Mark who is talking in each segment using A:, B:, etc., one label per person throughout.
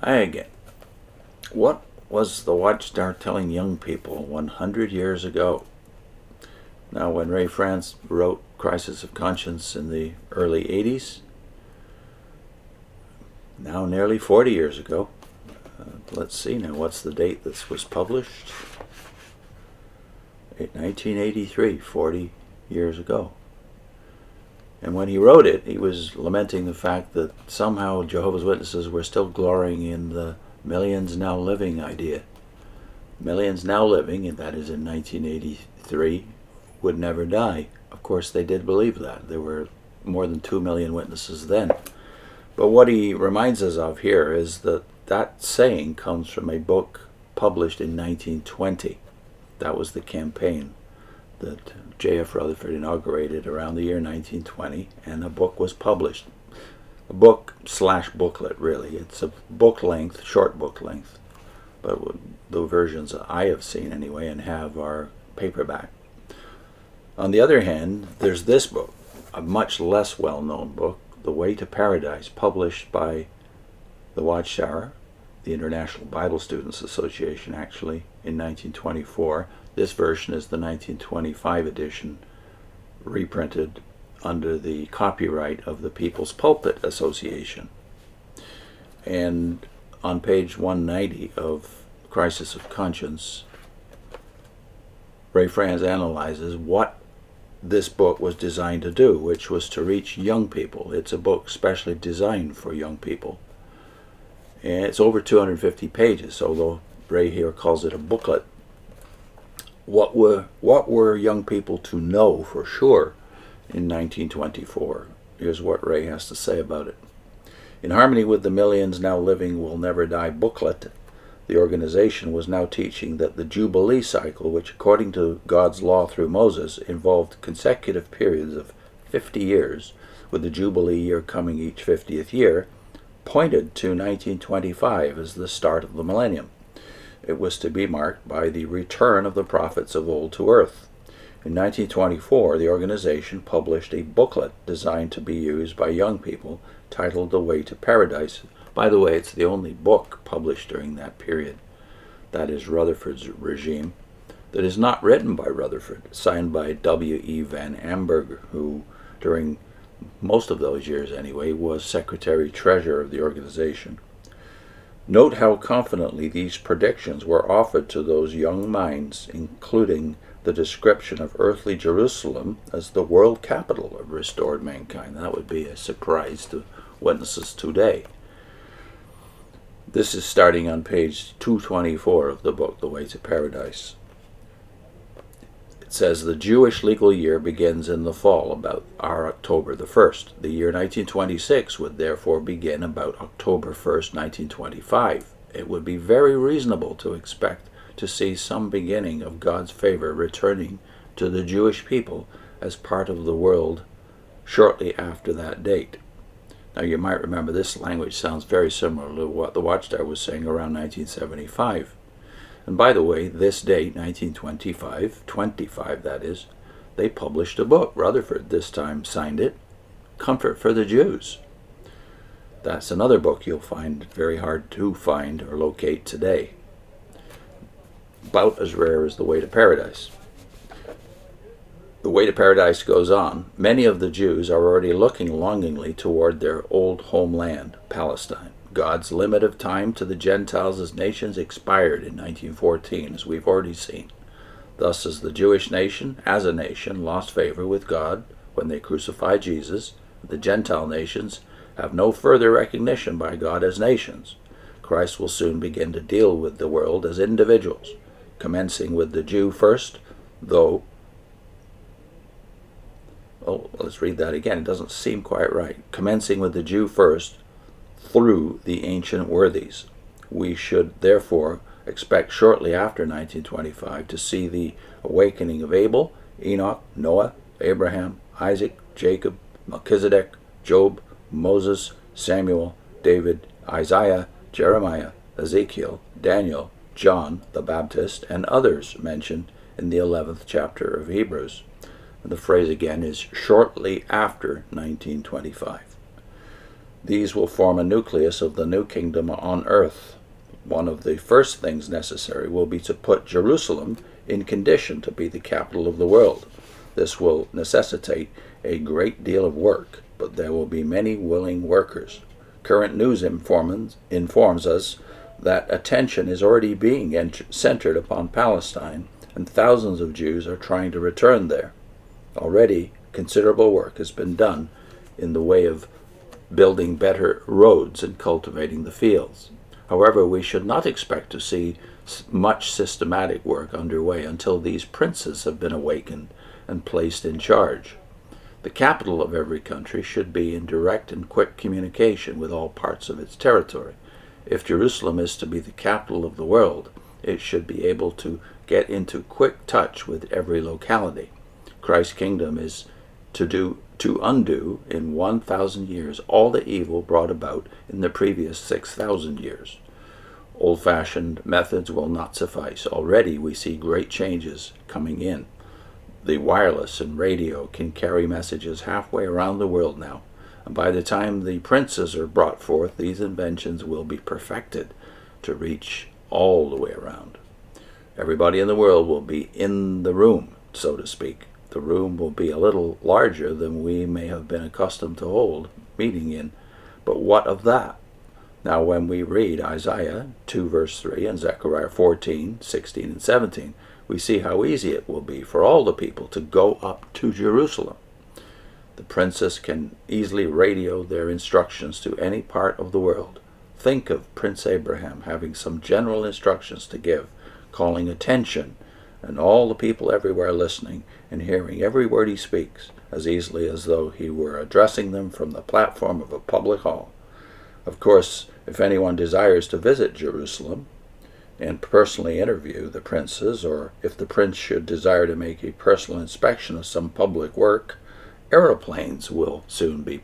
A: Hi again. What was the Watchtower telling young people 100 years ago? Now, when Franz wrote Crisis of Conscience in the early 80s, now nearly 40 years ago, let's see now, what's the date this was published? 1983, 40 years ago. And when he wrote it, he was lamenting the fact that somehow Jehovah's Witnesses were still glorying in the millions now living idea. Millions now living, and that is in 1983, would never die. Of course, they did believe that. There were more than 2 million witnesses then. But what he reminds us of here is that that saying comes from a book published in 1920. That was the campaign that J.F. Rutherford inaugurated around the year 1920, and a book was published. A book/booklet, really. It's a book length, short book length, but the versions I have seen anyway and have are paperback. On the other hand, there's this book, a much less well-known book, The Way to Paradise, published by the Watchtower, the International Bible Students Association, actually, in 1924. This version is the 1925 edition, reprinted under the copyright of the People's Pulpit Association. And on page 190 of Crisis of Conscience, Franz analyzes what this book was designed to do, which was to reach young people. It's a book specially designed for young people. And it's over 250 pages, although Ray here calls it a booklet. What were young people to know for sure in 1924? Here's what Ray has to say about it. In harmony with the Millions Now Living Will Never Die booklet, the organization was now teaching that the Jubilee cycle, which according to God's law through Moses involved consecutive periods of 50 years, with the Jubilee year coming each 50th year, pointed to 1925 as the start of the millennium. It was to be marked by the return of the prophets of old to earth. In 1924, the organization published a booklet designed to be used by young people titled The Way to Paradise. By the way, it's the only book published during that period, that is Rutherford's regime, that is not written by Rutherford, signed by W.E. van Amburgh, who, during most of those years anyway, was Secretary-Treasurer of the organization. Note how confidently these predictions were offered to those young minds, including the description of earthly Jerusalem as the world capital of restored mankind. That would be a surprise to witnesses today. This is starting on page 224 of the book, The Way to Paradise. It says, the Jewish legal year begins in the fall, about our October the 1st. The year 1926 would therefore begin about October 1st, 1925. It would be very reasonable to expect to see some beginning of God's favor returning to the Jewish people as part of the world shortly after that date. Now you might remember this language sounds very similar to what the Watchtower was saying around 1975. And by the way, this date, 1925, that is, they published a book. Rutherford this time signed it, Comfort for the Jews. That's another book you'll find very hard to find or locate today. About as rare as The Way to Paradise. The Way to Paradise goes on. Many of the Jews are already looking longingly toward their old homeland, Palestine. God's limit of time to the Gentiles as nations expired in 1914, as we've already seen. Thus, as the Jewish nation, as a nation, lost favor with God when they crucified Jesus, the Gentile nations have no further recognition by God as nations. Christ will soon begin to deal with the world as individuals, commencing with the Jew first, though... Oh, let's read that again. It doesn't seem quite right. Commencing with the Jew first, through the ancient worthies. We should therefore expect shortly after 1925 to see the awakening of Abel, Enoch, Noah, Abraham, Isaac, Jacob, Melchizedek, Job, Moses, Samuel, David, Isaiah, Jeremiah, Ezekiel, Daniel, John the Baptist, and others mentioned in the 11th chapter of Hebrews. And the phrase again is shortly after 1925. These will form a nucleus of the new kingdom on earth. One of the first things necessary will be to put Jerusalem in condition to be the capital of the world. This will necessitate a great deal of work, but there will be many willing workers. Current news informs us that attention is already being centered upon Palestine, and thousands of Jews are trying to return there. Already, considerable work has been done in the way of building better roads and cultivating the fields. However, we should not expect to see much systematic work underway until these princes have been awakened and placed in charge. The capital of every country should be in direct and quick communication with all parts of its territory. If Jerusalem is to be the capital of the world, it should be able to get into quick touch with every locality. Christ's kingdom is to undo in 1,000 years all the evil brought about in the previous 6,000 years. Old-fashioned methods will not suffice. Already we see great changes coming in. The wireless and radio can carry messages halfway around the world now, and by the time the princes are brought forth, these inventions will be perfected to reach all the way around. Everybody in the world will be in the room, so to speak. The room will be a little larger than we may have been accustomed to hold meeting in, but what of that? Now when we read Isaiah 2 verse 3 and Zechariah 14, 16 and 17, we see how easy it will be for all the people to go up to Jerusalem. The princes can easily radio their instructions to any part of the world. Think of Prince Abraham having some general instructions to give, calling attention, and all the people everywhere listening and hearing every word he speaks, as easily as though he were addressing them from the platform of a public hall. Of course, if anyone desires to visit Jerusalem and personally interview the princes, or if the prince should desire to make a personal inspection of some public work, aeroplanes will soon be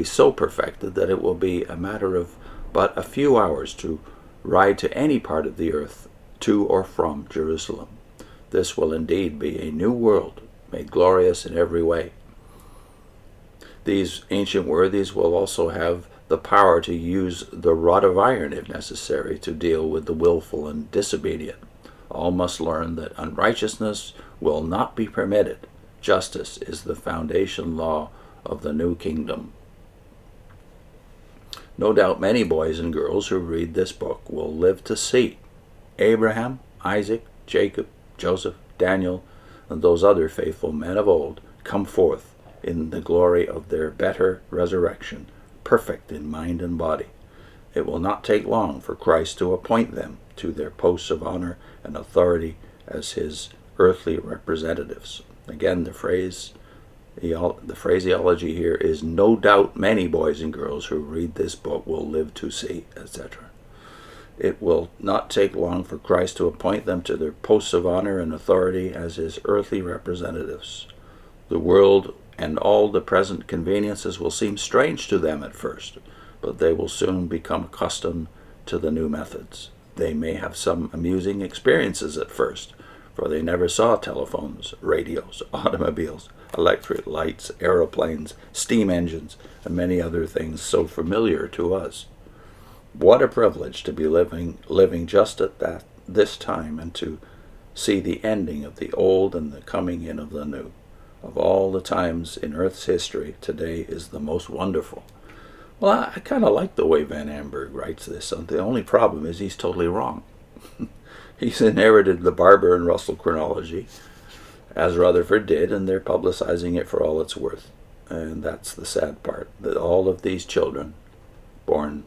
A: so perfected that it will be a matter of but a few hours to ride to any part of the earth to or from Jerusalem. This will indeed be a new world, made glorious in every way. These ancient worthies will also have the power to use the rod of iron if necessary to deal with the willful and disobedient. All must learn that unrighteousness will not be permitted. Justice is the foundation law of the new kingdom. No doubt many boys and girls who read this book will live to see Abraham, Isaac, Jacob, Joseph, Daniel, and those other faithful men of old come forth in the glory of their better resurrection, perfect in mind and body. It will not take long for Christ to appoint them to their posts of honor and authority as his earthly representatives. Again, the phraseology here is no doubt many boys and girls who read this book will live to see, etc. It will not take long for Christ to appoint them to their posts of honor and authority as his earthly representatives. The world and all the present conveniences will seem strange to them at first, but they will soon become accustomed to the new methods. They may have some amusing experiences at first, for they never saw telephones, radios, automobiles, electric lights, aeroplanes, steam engines, and many other things so familiar to us. What a privilege to be living just at this time, and to see the ending of the old and the coming in of the new. Of all the times in Earth's history, today is the most wonderful. Well, I kind of like the way Van Amburgh writes this. The only problem is he's totally wrong. He's inherited the Barber and Russell chronology, as Rutherford did, and they're publicizing it for all it's worth. And that's the sad part, that all of these children, born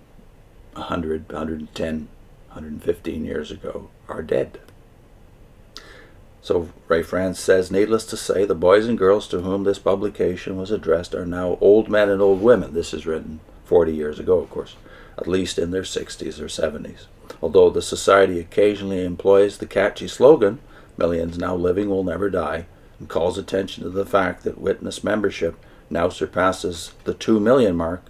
A: 100, 110, 115 years ago, are dead. So Ray Franz says, needless to say, the boys and girls to whom this publication was addressed are now old men and old women. This is written 40 years ago, of course, at least in their 60s or 70s. Although the society occasionally employs the catchy slogan, millions now living will never die, and calls attention to the fact that witness membership now surpasses the 2 million mark,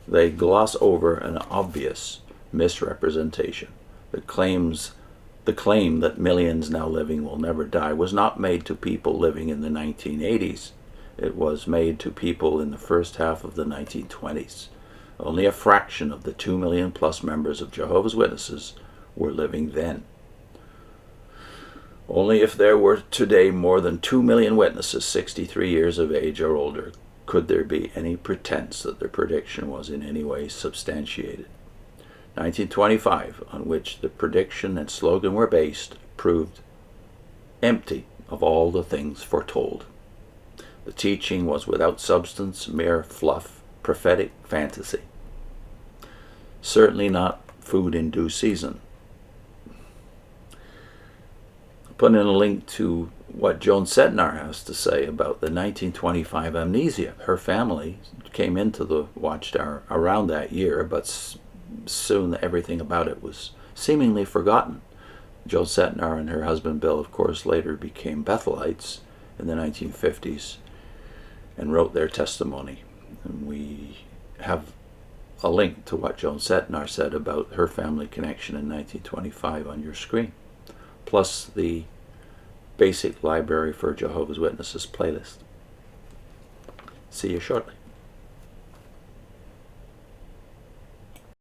A: they gloss over an obvious misrepresentation. The claim that millions now living will never die was not made to people living in the 1980s. it was made to people in the first half of the 1920s. Only a fraction of the 2 million plus members of Jehovah's Witnesses were living then. Only if there were today more than 2 million witnesses 63 years of age or older could there be any pretense that their prediction was in any way substantiated. 1925, on which the prediction and slogan were based, proved empty of all the things foretold. The teaching was without substance, mere fluff, prophetic fantasy. Certainly not food in due season. Put in a link to what Joan Setnar has to say about the 1925 amnesia. Her family came into the Watchtower around that year, but soon everything about it was seemingly forgotten. Joan Setnar and her husband Bill, of course, later became Bethelites in the 1950s and wrote their testimony. And we have a link to what Joan Setnar said about her family connection in 1925 on your screen, plus the Basic Library for Jehovah's Witnesses playlist. See you shortly.